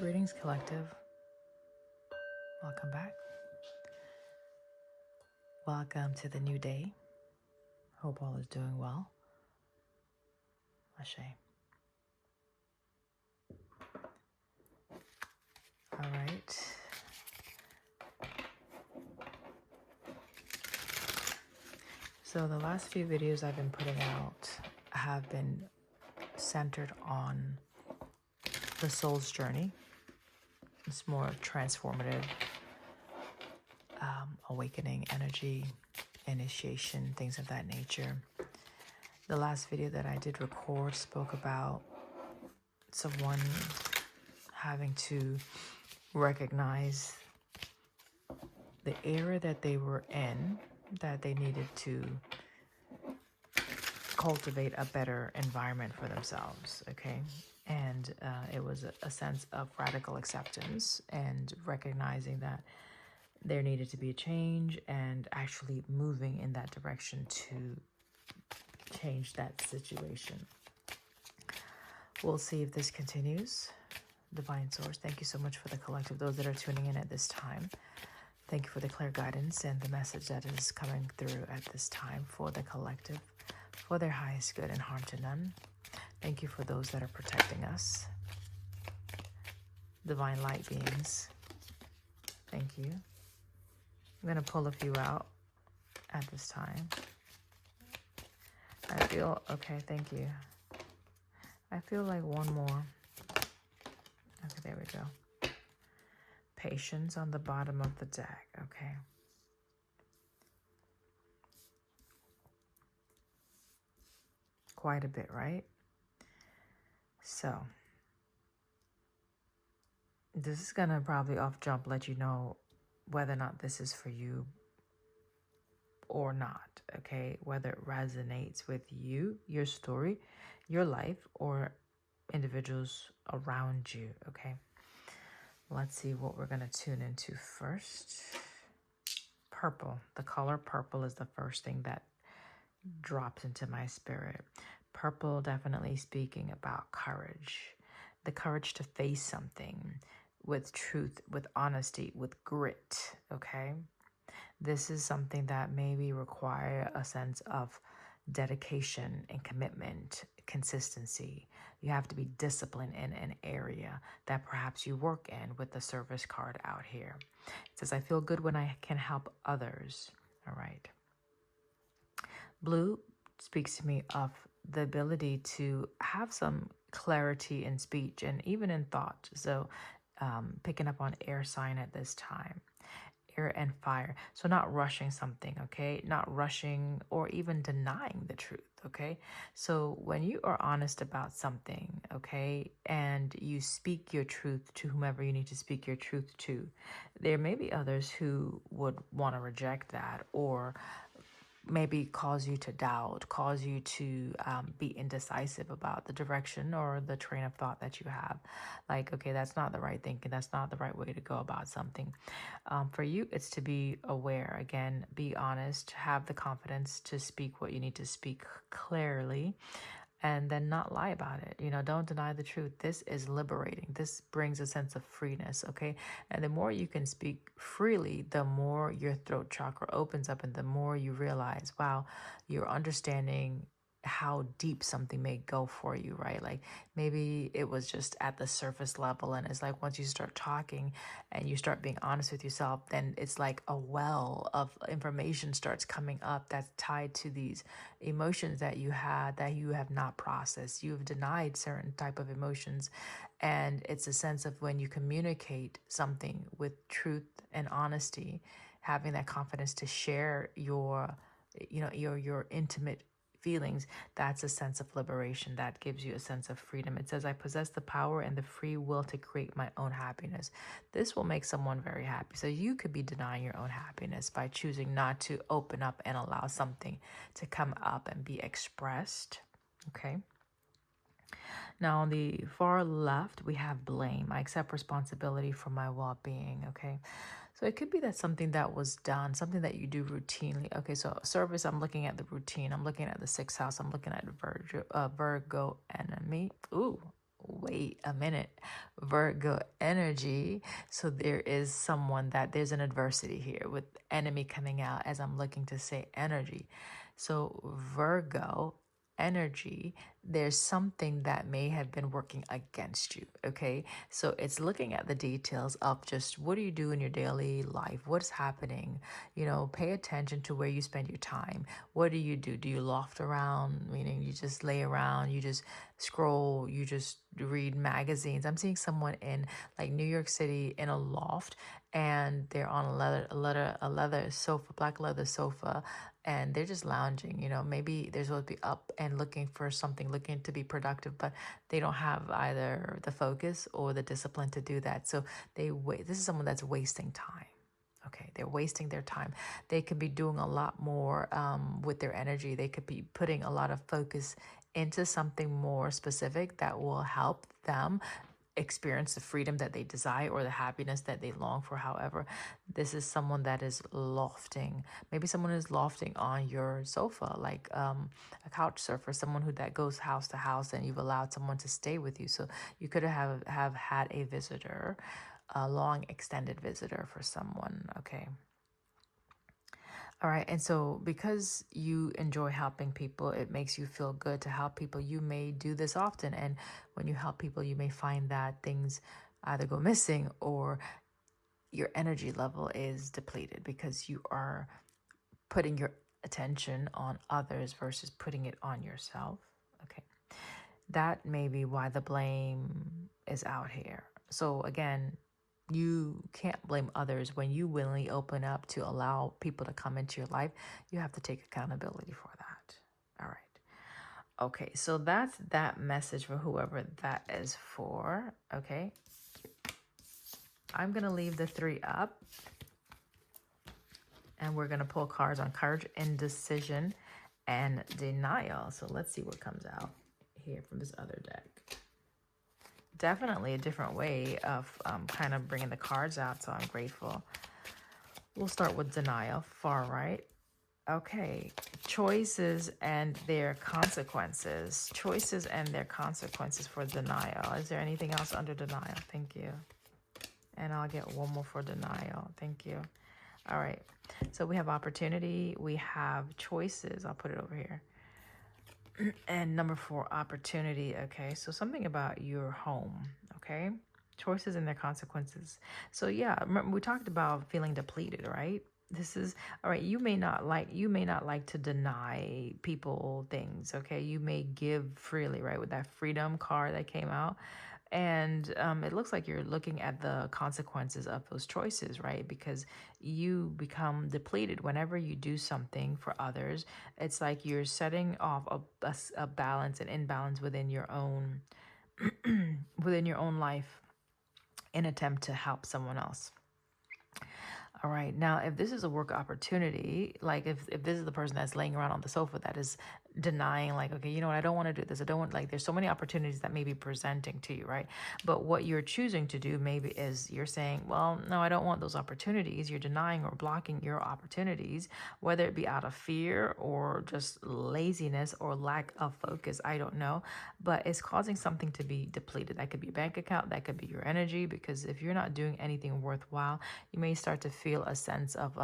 Greetings, collective. Welcome back. Welcome to the new day. Hope all is doing well. Ashe. All right. So the last few videos I've been putting out have been centered on the soul's journey. It's more transformative, awakening energy, initiation, things of that nature. The last video that I did record spoke about someone having to recognize the era that they were in, that they needed to cultivate a better environment for themselves, okay? And it was a sense of radical acceptance and recognizing that there needed to be a change and actually moving in that direction to change that situation. We'll see if this continues. Divine Source, thank you so much for the collective, those that are tuning in at this time. Thank you for the clear guidance and the message that is coming through at this time for the collective, for their highest good and harm to none. Thank you for those that are protecting us. Divine light beings, thank you. I'm going to pull a few out at this time. I feel, okay, thank you. I feel like one more. Okay, there we go. Patience on the bottom of the deck, okay. Quite a bit, right? So, this is going to probably off jump let you know whether or not this is for you or not, okay? Whether it resonates with you, your story, your life, or individuals around you, okay? Let's see what we're going to tune into first. Purple. The color purple is the first thing that drops into my spirit. Purple definitely speaking about courage. The courage to face something with truth, with honesty, with grit, okay? This is something that maybe require a sense of dedication and commitment, consistency. You have to be disciplined in an area that perhaps you work in with the service card out here. It says, I feel good when I can help others. All right. Blue speaks to me of the ability to have some clarity in speech and even in thought. So picking up on air sign at this time. Air and fire. So not rushing something, okay? Not rushing or even denying the truth, okay? So when you are honest about something, okay, and you speak your truth to whomever you need to speak your truth to, there may be others who would want to reject that or maybe cause you to doubt, cause you to be indecisive about the direction or the train of thought that you have. Like, okay, that's not the right thinking. That's not the right way to go about something. For you, it's to be aware. Again, be honest, have the confidence to speak what you need to speak clearly, and then not lie about it. You know, don't deny the truth. This is liberating. This brings a sense of freeness, okay? And the more you can speak freely, the more your throat chakra opens up and the more you realize, wow, you're understanding how deep something may go for you, right? Like maybe it was just at the surface level, and it's like once you start talking and you start being honest with yourself, then it's like a well of information starts coming up that's tied to these emotions that you had that you have not processed. You've denied certain type of emotions, and it's a sense of when you communicate something with truth and honesty, having that confidence to share your your intimate feelings, that's a sense of liberation that gives you a sense of freedom. It says, I possess the power and the free will to create my own happiness. This will make someone very happy. So you could be denying your own happiness by choosing not to open up and allow something to come up and be expressed. Okay. Now, on the far left, we have blame. I accept responsibility for my well-being, okay? So it could be that something that was done, something that you do routinely. Okay, so service, I'm looking at the routine. I'm looking at the sixth house. I'm looking at Virgo enemy. Ooh, wait a minute, Virgo energy. So there is someone that there's an adversity here with enemy coming out as I'm looking to say energy. So Virgo energy, there's something that may have been working against you. Okay. So it's looking at the details of just what do you do in your daily life? What's happening? Pay attention to where you spend your time. What do you do? Do you loft around? Meaning you just lay around, you just scroll, you just read magazines. I'm seeing someone in like New York City in a loft, and they're on a leather sofa, black leather sofa, and they're just lounging. Maybe they're supposed to be up and looking for something, looking to be productive, but they don't have either the focus or the discipline to do that. So they wait. This is someone that's wasting time. Okay, they're wasting their time. They could be doing a lot more with their energy. They could be putting a lot of focus into something more specific that will help them experience the freedom that they desire or the happiness that they long for. However, this is someone that is lofting. Maybe someone is lofting on your sofa, like a couch surfer, someone who that goes house to house and you've allowed someone to stay with you. So you could have had a visitor, a long extended visitor for someone. Okay. All right. And so because you enjoy helping people, it makes you feel good to help people. You may do this often. And when you help people, you may find that things either go missing or your energy level is depleted because you are putting your attention on others versus putting it on yourself. Okay. That may be why the blame is out here. So again, you can't blame others when you willingly open up to allow people to come into your life. You have to take accountability for that. All right. Okay, so that's that message for whoever that is for. Okay. I'm going to leave the 3 up, and we're going to pull cards on courage, indecision, and denial. So let's see what comes out here from this other deck. Definitely a different way of kind of bringing the cards out, so I'm grateful. We'll start with denial, far right. Okay, choices and their consequences. Choices and their consequences for denial. Is there anything else under denial? Thank you. And I'll get one more for denial. Thank you. All right, so we have opportunity. We have choices. I'll put it over here. And number 4, opportunity. Okay, so something about your home. Okay, choices and their consequences. So yeah, remember we talked about feeling depleted, right? This is all right. You may not like to deny people things. Okay, you may give freely, right? With that freedom card that came out. And it looks like you're looking at the consequences of those choices, right? Because you become depleted whenever you do something for others. It's like you're setting off a balance, an imbalance within your own within your own life in attempt to help someone else. All right. Now, if this is a work opportunity, like if this is the person that's laying around on the sofa that is denying, like, okay, you know what, I don't want to do this. I don't want, like, there's so many opportunities that may be presenting to you, right? But what you're choosing to do maybe is you're saying, well, no, I don't want those opportunities. You're denying or blocking your opportunities, whether it be out of fear or just laziness or lack of focus. I don't know. But it's causing something to be depleted. That could be a bank account. That could be your energy. Because if you're not doing anything worthwhile, you may start to feel a sense of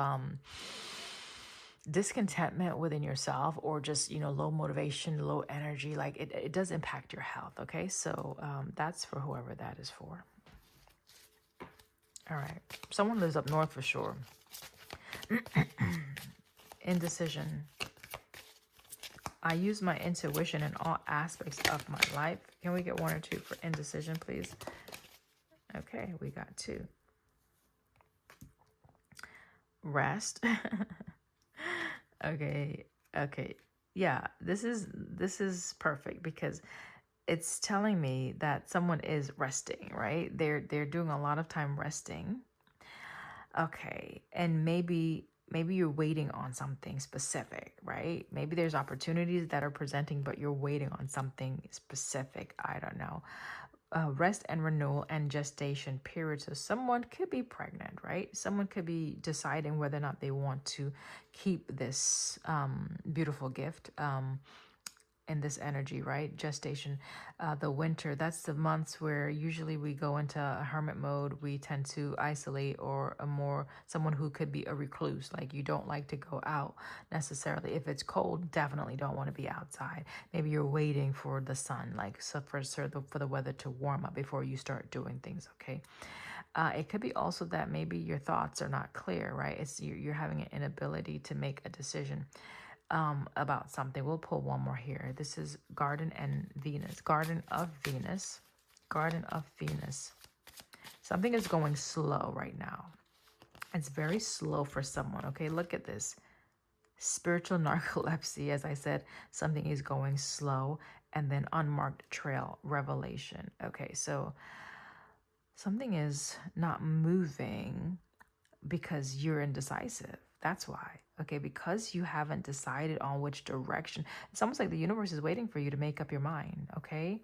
discontentment within yourself, or just low motivation, low energy. Like it does impact your health. Okay, so that's for whoever that is for. All right, someone lives up north for sure. Indecision. I use my intuition in all aspects of my life. Can we get 1 or 2 for indecision, please? Okay, we got 2. Rest. Okay. Yeah, this is perfect because it's telling me that someone is resting, right? They're doing a lot of time resting. Okay. And maybe you're waiting on something specific, right? Maybe there's opportunities that are presenting, but you're waiting on something specific. I don't know. Rest and renewal and gestation period. So someone could be pregnant, right? Someone could be deciding whether or not they want to keep this beautiful gift in this energy, right? Gestation, the winter, that's the months where usually we go into a hermit mode. We tend to isolate, or someone who could be a recluse, like you don't like to go out necessarily. If it's cold, definitely don't want to be outside. Maybe you're waiting for the sun, like so for the weather to warm up before you start doing things, okay? It could be also that maybe your thoughts are not clear, right? It's you're having an inability to make a decision about something. We'll pull one more here. This is Garden and Venus. Garden of Venus. Garden of Venus. Something is going slow right now. It's very slow for someone, okay? Look at this. Spiritual narcolepsy, as I said, something is going slow, and then unmarked trail, revelation. Okay, so something is not moving because you're indecisive. That's why. Okay, because you haven't decided on which direction. It's almost like the universe is waiting for you to make up your mind, okay?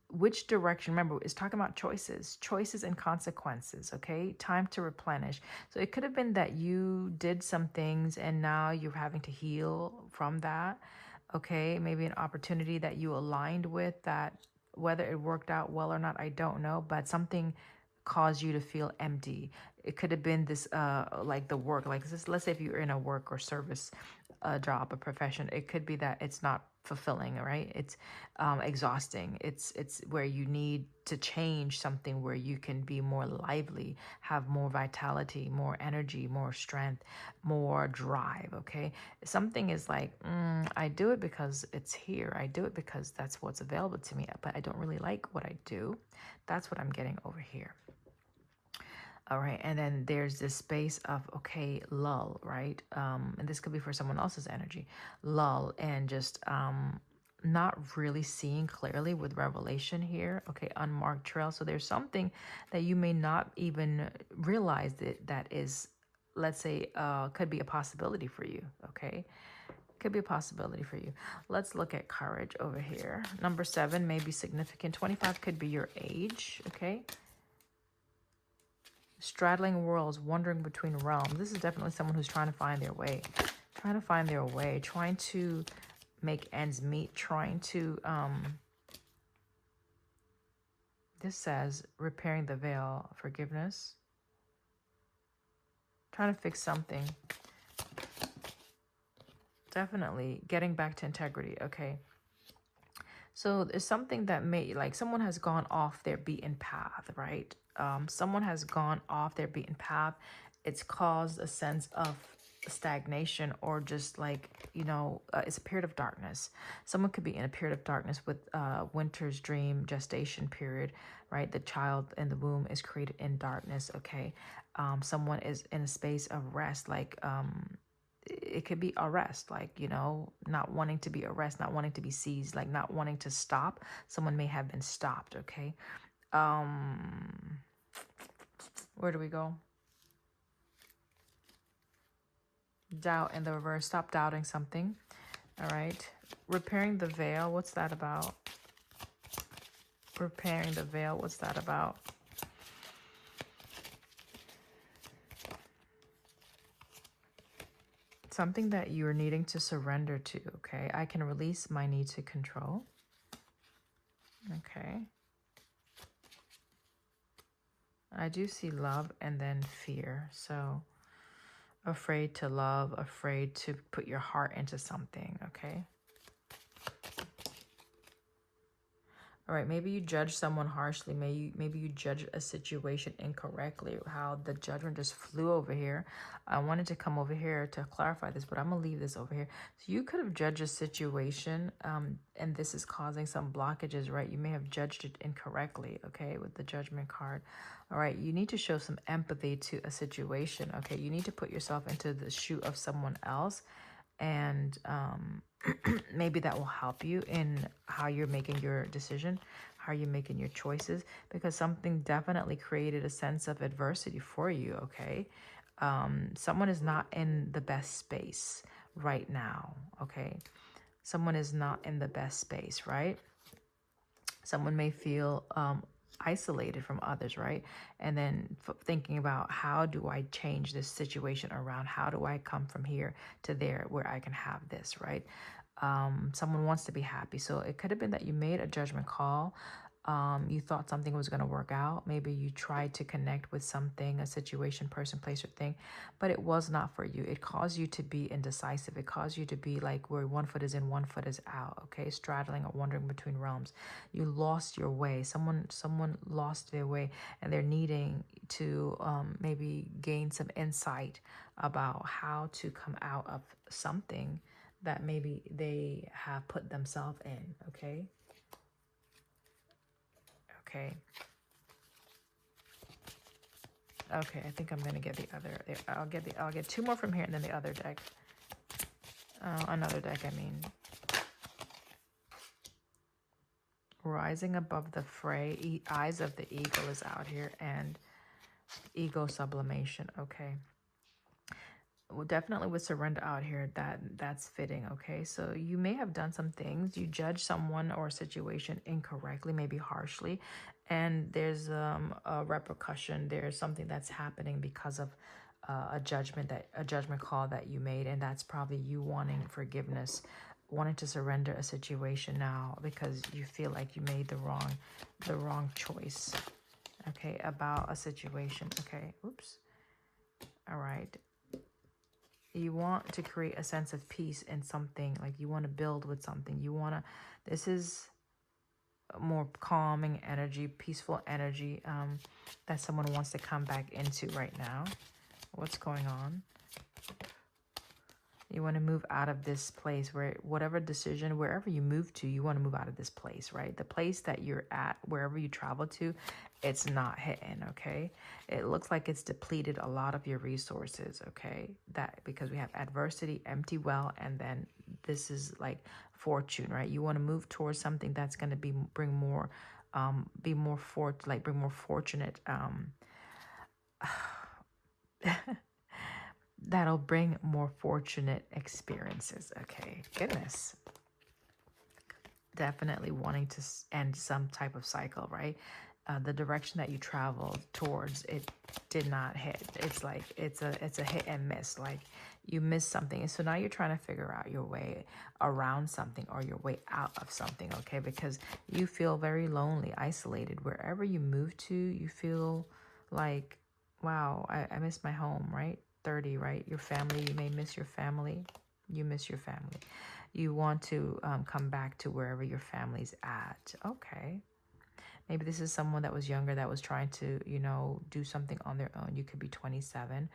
Which direction, remember, it's talking about choices and consequences, okay? Time to replenish. So it could have been that you did some things and now you're having to heal from that, okay? Maybe an opportunity that you aligned with, that whether it worked out well or not, I don't know, but something caused you to feel empty. It could have been this like the work, like this, let's say if you're in a work or service job, a profession, it could be that it's not fulfilling, right? It's exhausting. It's where you need to change something where you can be more lively, have more vitality, more energy, more strength, more drive, okay? Something is like, I do it because it's here. I do it because that's what's available to me, but I don't really like what I do. That's what I'm getting over here. All right, and then there's this space of, okay, lull, right? And this could be for someone else's energy, lull, and just not really seeing clearly with revelation here. Okay, unmarked trail. So there's something that you may not even realize that is, let's say, could be a possibility for you. Okay, could be a possibility for you. Let's look at courage over here. Number 7 may be significant. 25 could be your age. Okay. Straddling worlds, wandering between realms. This is definitely someone who's trying to find their way, trying to make ends meet, trying to, this says repairing the veil, forgiveness, trying to fix something. Definitely getting back to integrity. Okay. So there's something that may, like someone has gone off their beaten path, right? Someone has gone off their beaten path. It's caused a sense of stagnation, or just like, it's a period of darkness. Someone could be in a period of darkness with winter's dream, gestation period, right? The child in the womb is created in darkness, okay? Someone is in a space of rest, like, it could be arrest, like, not wanting to be arrested, not wanting to be seized, like not wanting to stop. Someone may have been stopped, okay? Where do we go? Doubt in the reverse. Stop doubting something. All right. Repairing the veil. What's that about? Repairing the veil. What's that about? Something that you're needing to surrender to, okay? I can release my need to control. Okay. I do see love and then fear. So afraid to love, afraid to put your heart into something, okay? All right, maybe you judge someone harshly. Maybe you judge a situation incorrectly. How the judgment just flew over here. I wanted to come over here to clarify this, but I'm going to leave this over here. So you could have judged a situation, and this is causing some blockages, right? You may have judged it incorrectly, okay, with the judgment card. All right, you need to show some empathy to a situation, okay? You need to put yourself into the shoe of someone else, and maybe that will help you in how you're making your decision, how you're making your choices, because something definitely created a sense of adversity for you, okay? Someone is not in the best space right now, okay? Someone is not in the best space, right? Someone may feel isolated from others, right? And then thinking about, how do I change this situation around? How do I come from here to there where I can have this, right? Someone wants to be happy. So it could have been that you made a judgment call. You thought something was going to work out. Maybe you tried to connect with something, a situation, person, place, or thing, but it was not for you. It caused you to be indecisive. It caused you to be like where one foot is in, one foot is out. Okay, straddling or wandering between realms. You lost your way. Someone lost their way, and they're needing to maybe gain some insight about how to come out of something that maybe they have put themselves in. Okay. Okay. Okay, I think I'm gonna get the other. I'll get two more from here, and then the other deck. Another deck. I mean, rising above the fray. Eyes of the eagle is out here, and ego sublimation. Okay. Well, definitely with surrender out here, that's fitting. Okay, so you may have done some things. You judge someone or a situation incorrectly, maybe harshly, and there's a repercussion. There's something that's happening because of a judgment call that you made, and that's probably you wanting forgiveness, wanting to surrender a situation now because you feel like you made the wrong choice. Okay, about a situation. Okay, oops. All right. You want to create a sense of peace in something, like you want to build with something. This is more calming energy, peaceful energy that someone wants to come back into right now. What's going on? You want to move out of this place where whatever decision, wherever you move to, you want to move out of this place, right? The place that you're at, wherever you travel to, it's not hitting, okay? It looks like it's depleted a lot of your resources, okay? That because we have adversity, empty well, and then this is like fortune, right? You want to move towards something that's going to bring more, bring more fortunate, that'll bring more fortunate experiences. Okay, goodness. Definitely wanting to end some type of cycle, right? The direction that you traveled towards, it did not hit. It's like it's a hit and miss. Like you missed something, and so now you're trying to figure out your way around something or your way out of something. Okay, because you feel very lonely, isolated. Wherever you move to, you feel like, wow, I miss my home, right? 30, right? Your family, you may miss your family. You miss your family. You want to come back to wherever your family's at. Okay. Maybe this is someone that was younger that was trying to, do something on their own. You could be 27,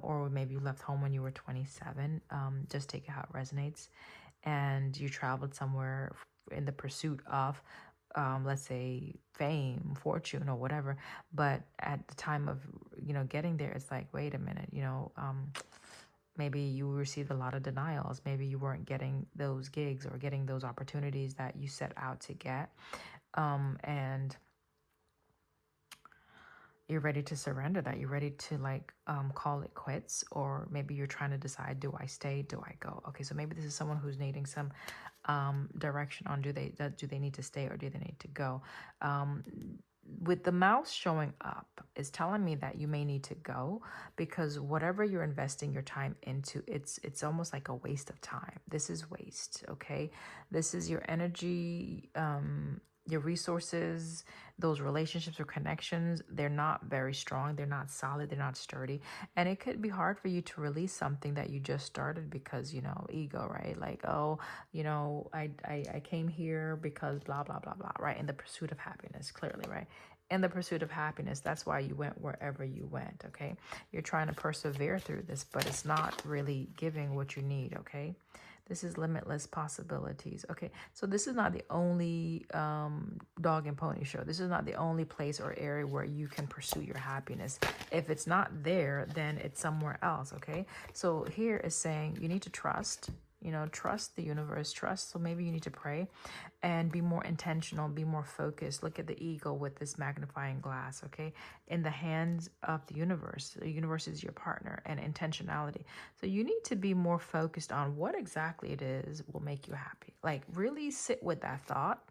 or maybe you left home when you were 27. Just take it how it resonates. And you traveled somewhere in the pursuit of, let's say, fame, fortune, or whatever. But at the time of, getting there, it's like, wait a minute, maybe you received a lot of denials. Maybe you weren't getting those gigs or getting those opportunities that you set out to get. And you're ready to surrender that. You're ready to call it quits, or maybe you're trying to decide, do I stay? Do I go? Okay, so maybe this is someone who's needing some direction on do they need to stay or do they need to go? With the mouse showing up is telling me that you may need to go because whatever you're investing your time into, it's almost like a waste of time. This is waste, okay? This is your energy, your resources, those relationships or connections. They're not very strong. They're not solid. They're not sturdy. And it could be hard for you to release something that you just started because, ego, right? Like, oh, I came here because blah, blah, blah, blah, right? In the pursuit of happiness, clearly, right? In the pursuit of happiness, that's why you went wherever you went, okay? You're trying to persevere through this, but it's not really giving what you need, okay? This is limitless possibilities. Okay, so this is not the only dog and pony show. This is not the only place or area where you can pursue your happiness. If it's not there, then it's somewhere else. Okay, so here is saying you need to trust. Trust the universe, trust. So maybe you need to pray and be more intentional, be more focused. Look at the eagle with this magnifying glass, okay? In the hands of the universe. The universe is your partner, and intentionality. So you need to be more focused on what exactly it is will make you happy. Like really sit with that thought.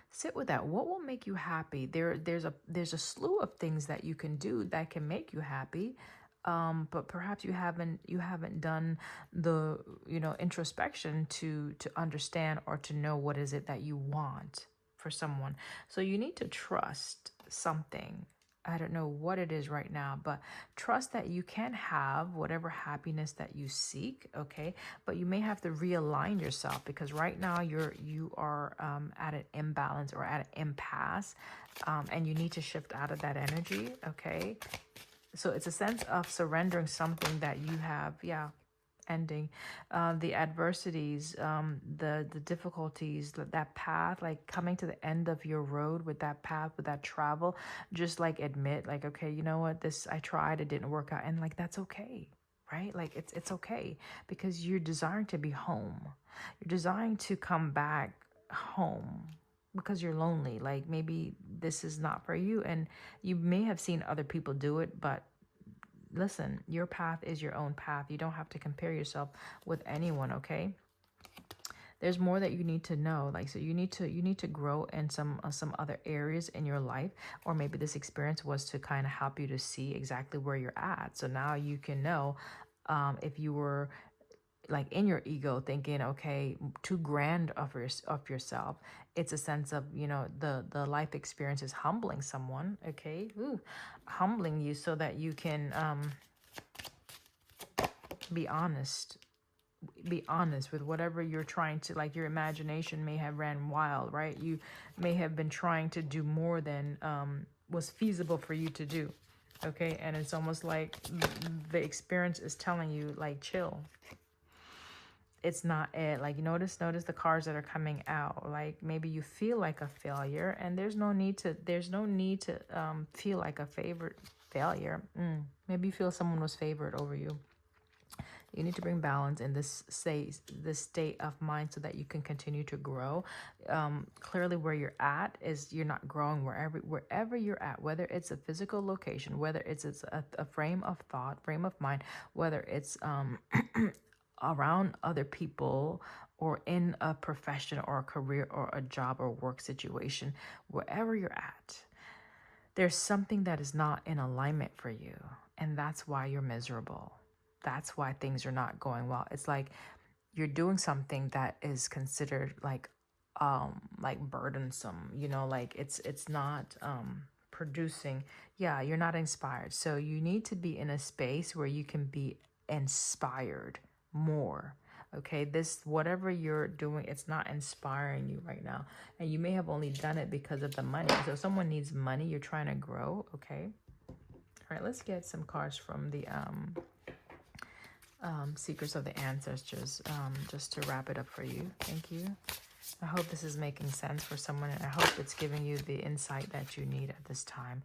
Sit with that. What will make you happy? There's a slew of things that you can do that can make you happy. but perhaps you haven't done the introspection to understand or to know what is it that you want for someone. So you need to trust something. I don't know what it is right now, but trust that you can have whatever happiness that you seek, okay? But you may have to realign yourself, because right now you are at an imbalance or at an impasse, and you need to shift out of that energy, okay? So it's a sense of surrendering something that you have, yeah, ending. The adversities, the difficulties, that path, like coming to the end of your road with that path, with that travel. Just like admit, like, okay, you know what, this, I tried, it didn't work out, and like that's okay, right? Like it's okay, because you're desiring to be home. You're desiring to come back home because you're lonely. Like maybe this is not for you, and you may have seen other people do it, but listen, your path is your own path. You don't have to compare yourself with anyone, okay? There's more that you need to know. Like, so you need to grow in some other areas in your life, or maybe this experience was to kind of help you to see exactly where you're at. So now you can know, if you were like in your ego thinking, okay, too grand of yourself. It's a sense of, the life experience is humbling someone, okay? Ooh, humbling you so that you can be honest. Be honest with whatever you're trying to, like, your imagination may have ran wild, right? You may have been trying to do more than was feasible for you to do, okay? And it's almost like the experience is telling you, like, chill. It's not it. Like, notice the cars that are coming out. Like, maybe you feel like a failure, and there's no need to feel like a favorite failure. Maybe you feel someone was favored over you. You need to bring balance in this state of mind so that you can continue to grow. Clearly, where you're at is you're not growing wherever you're at, whether it's a physical location, whether it's a frame of thought, frame of mind, whether it's around other people, or in a profession or a career or a job or work situation. Wherever you're at, there's something that is not in alignment for you, and that's why you're miserable. That's why things are not going well. It's like you're doing something that is considered like burdensome, like it's not producing. Yeah, you're not inspired. So you need to be in a space where you can be inspired more. Okay, this, whatever you're doing, it's not inspiring you right now, and you may have only done it because of the money. So if someone needs money, you're trying to grow. Okay, all right, let's get some cards from the Secrets of the Ancestors, just to wrap it up for you. Thank you. I hope this is making sense for someone, and I hope it's giving you the insight that you need at this time.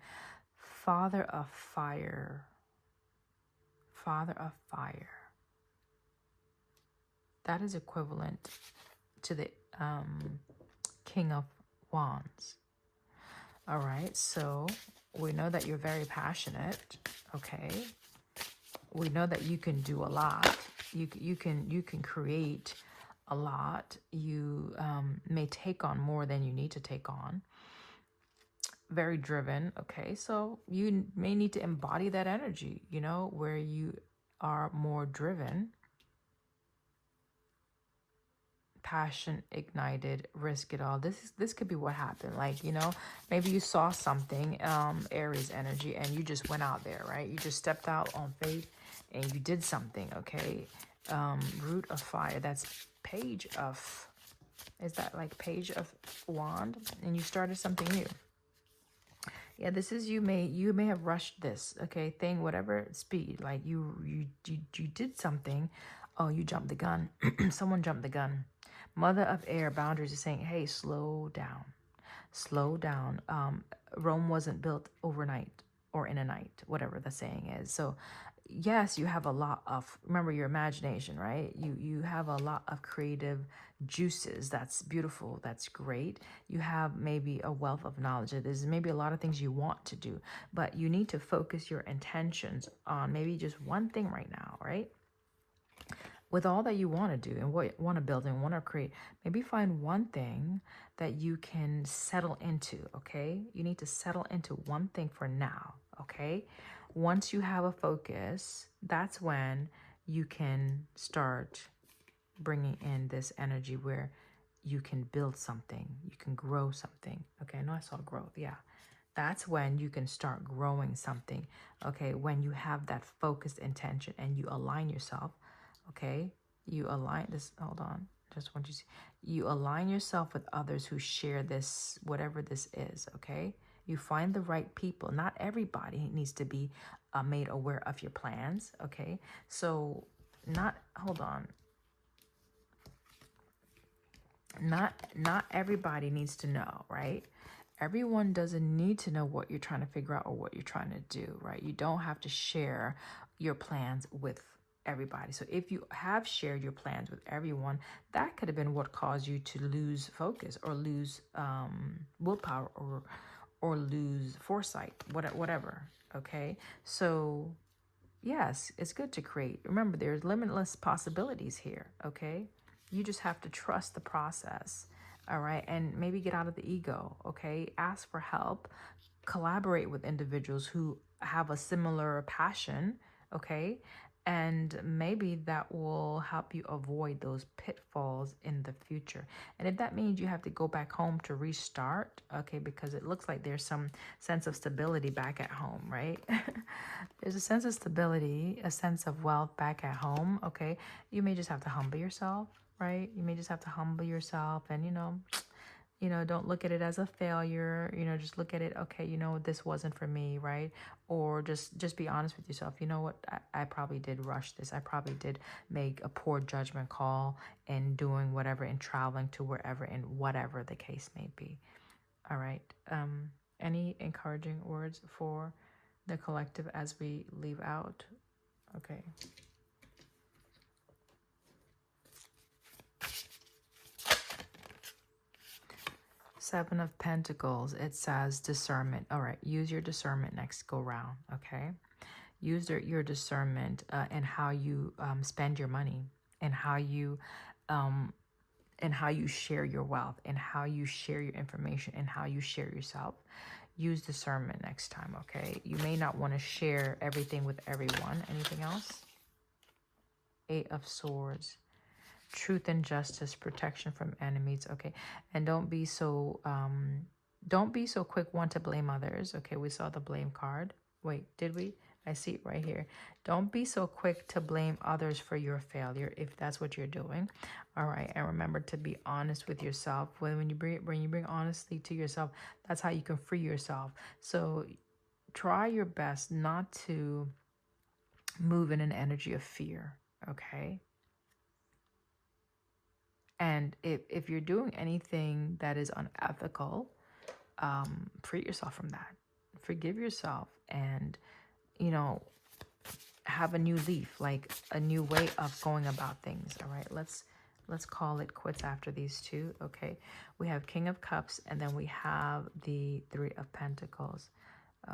Father of Fire. Father of Fire. That is equivalent to the King of Wands. All right, so we know that you're very passionate, okay? We know that you can do a lot. You can create a lot. You may take on more than you need to take on. Very driven, okay? So you may need to embody that energy, where you are more driven. Passion ignited, risk it all. This could be what happened. Like, maybe you saw something, Aries energy, and you just went out there, right? You just stepped out on faith and you did something, okay? Root of Fire, that's Page of, is that like Page of Wand? And you started something new. Yeah, this is, you may have rushed this, okay, thing, whatever speed, like you did something. Oh, you jumped the gun. Someone jumped the gun. Mother of Air, Boundaries, is saying, hey, slow down. Slow down. Rome wasn't built overnight or in a night, whatever the saying is. So yes, you have a lot of, remember your imagination, right? You have a lot of creative juices. That's beautiful. That's great. You have maybe a wealth of knowledge. There's maybe a lot of things you want to do, but you need to focus your intentions on maybe just one thing right now, right? With all that you want to do and what you want to build and want to create, maybe find one thing that you can settle into, okay? You need to settle into one thing for now, okay? once you have a focus, that's when you can start bringing in this energy where you can build something, you can grow something. Okay, I know I saw growth. Yeah. That's when you can start growing something. Okay, when you have that focused intention and you align yourself. Okay, you align this. Hold on. Just want you to see. You align yourself with others who share this, whatever this is. Okay, you find the right people. Not everybody needs to be made aware of your plans. Okay, so hold on. Not everybody needs to know, right? Everyone doesn't need to know what you're trying to figure out or what you're trying to do, right? You don't have to share your plans with everybody. So if you have shared your plans with everyone, that could have been what caused you to lose focus or lose willpower or lose foresight, whatever. Okay, so yes, it's good to create. Remember, there's limitless possibilities here. Okay, you just have to trust the process. All right, and maybe get out of the ego. Okay, ask for help, collaborate with individuals who have a similar passion. Okay, and maybe that will help you avoid those pitfalls in the future. And if that means you have to go back home to restart, okay, because it looks like there's some sense of stability back at home, right? There's a sense of stability, a sense of wealth back at home, okay? You may just have to humble yourself, right? You may just have to humble yourself and, don't look at it as a failure, just look at it, okay, this wasn't for me, right? Or just be honest with yourself. You know what? I probably did rush this. I probably did make a poor judgment call in doing whatever, in traveling to wherever, and whatever the case may be. All right. Any encouraging words for the collective as we leave out? Okay. Seven of Pentacles, it says discernment. All right, use your discernment next go round, okay? Use your discernment in how you spend your money, and how you share your wealth, and how you share your information, and how you share yourself. Use discernment next time, okay? You may not want to share everything with everyone. Anything else? Eight of Swords. Truth and justice, protection from enemies. Okay, and don't be so quick one to blame others. Okay, we saw the blame card. Wait, did we? I see it right here. Don't be so quick to blame others for your failure if that's what you're doing. All right, and remember to be honest with yourself. When you bring honesty to yourself, that's how you can free yourself. So try your best not to move in an energy of fear. Okay. And if you're doing anything that is unethical, free yourself from that. Forgive yourself and, have a new leaf, like a new way of going about things. All right, let's call it quits after these two. Okay, we have King of Cups, and then we have the Three of Pentacles.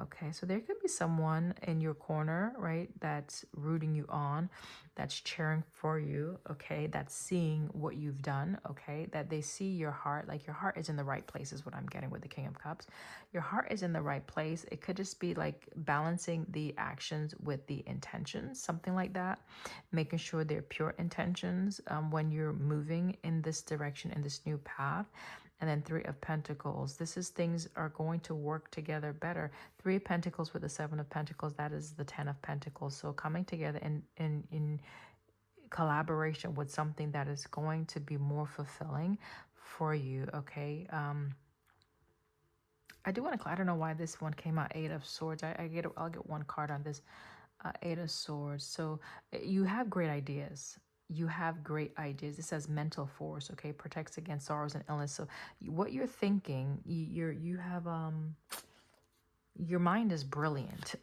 Okay, so there could be someone in your corner, right, that's rooting you on, that's cheering for you, okay, that's seeing what you've done, okay, that they see your heart, like your heart is in the right place is what I'm getting with the King of Cups. Your heart is in the right place. It could just be like balancing the actions with the intentions, something like that, making sure they're pure intentions when you're moving in this direction, in this new path. And then Three of Pentacles. This is things are going to work together better. Three of Pentacles with the Seven of Pentacles. That is the Ten of Pentacles. So coming together in collaboration with something that is going to be more fulfilling for you. Okay. I do want to. I don't know why this one came out. Eight of Swords. I'll get one card on this. Eight of Swords. So you have great ideas. You have great ideas. It says mental force, okay, protects against sorrows and illness. So what you're thinking, you have your mind is brilliant.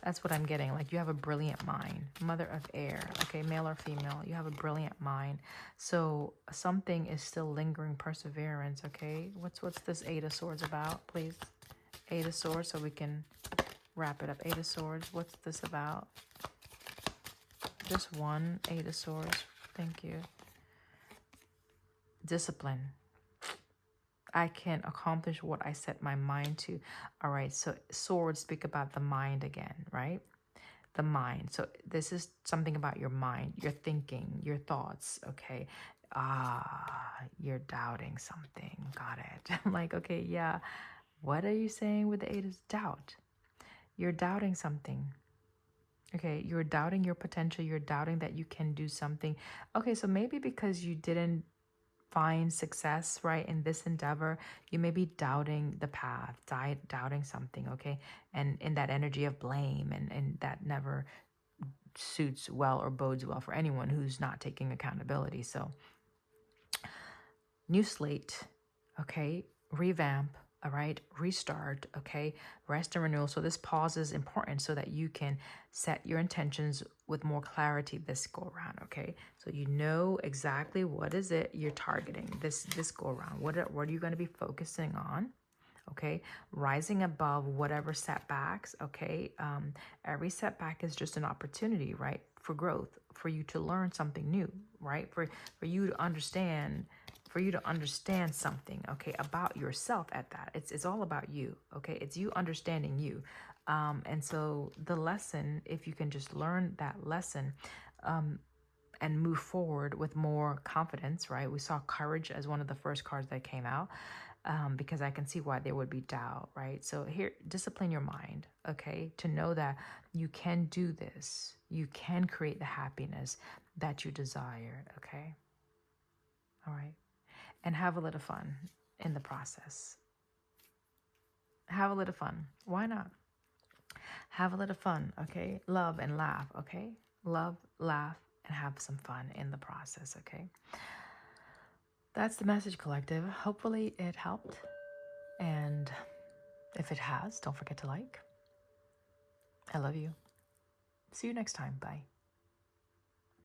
That's what I'm getting. Like you have a brilliant mind. Mother of Air, okay, male or female, you have a brilliant mind. So something is still lingering, perseverance, okay? What's this Eight of Swords about, please? Eight of Swords, so we can wrap it up. Eight of Swords, what's this about? Just one. Eight of Swords. Thank you. Discipline. I can accomplish what I set my mind to. All right, so swords speak about the mind again, right? The mind. So this is something about your mind, your thinking, your thoughts, okay? You're doubting something. Got it. I'm like, okay, yeah. What are you saying with the eight is doubt? You're doubting something. Okay, you're doubting your potential. You're doubting that you can do something. Okay, so maybe because you didn't find success, right, in this endeavor, you may be doubting the path, doubting something, okay? And in that energy of blame, and that never suits well or bodes well for anyone who's not taking accountability. So, new slate, okay? Revamp, all right? Restart, okay? Rest and renewal. So this pause is important so that you can set your intentions with more clarity this go around, okay? So you know exactly what is it you're targeting this go around. What are you going to be focusing on? Okay, rising above whatever setbacks. Okay, every setback is just an opportunity, right, for growth, for you to learn something new, right, for you to understand, something, okay, about yourself. At that, it's all about you. Okay, it's you understanding you. And so the lesson, if you can just learn that lesson, and move forward with more confidence, right? We saw courage as one of the first cards that came out, because I can see why there would be doubt, right? So here, discipline your mind, okay? To know that you can do this, you can create the happiness that you desire, okay? All right. And have a little fun in the process. Have a little fun. Why not? Have a little fun, okay? Love and laugh, okay? Love, laugh, and have some fun in the process, okay? That's the message, collective. Hopefully it helped. And if it has, don't forget to like. I love you. See you next time. Bye.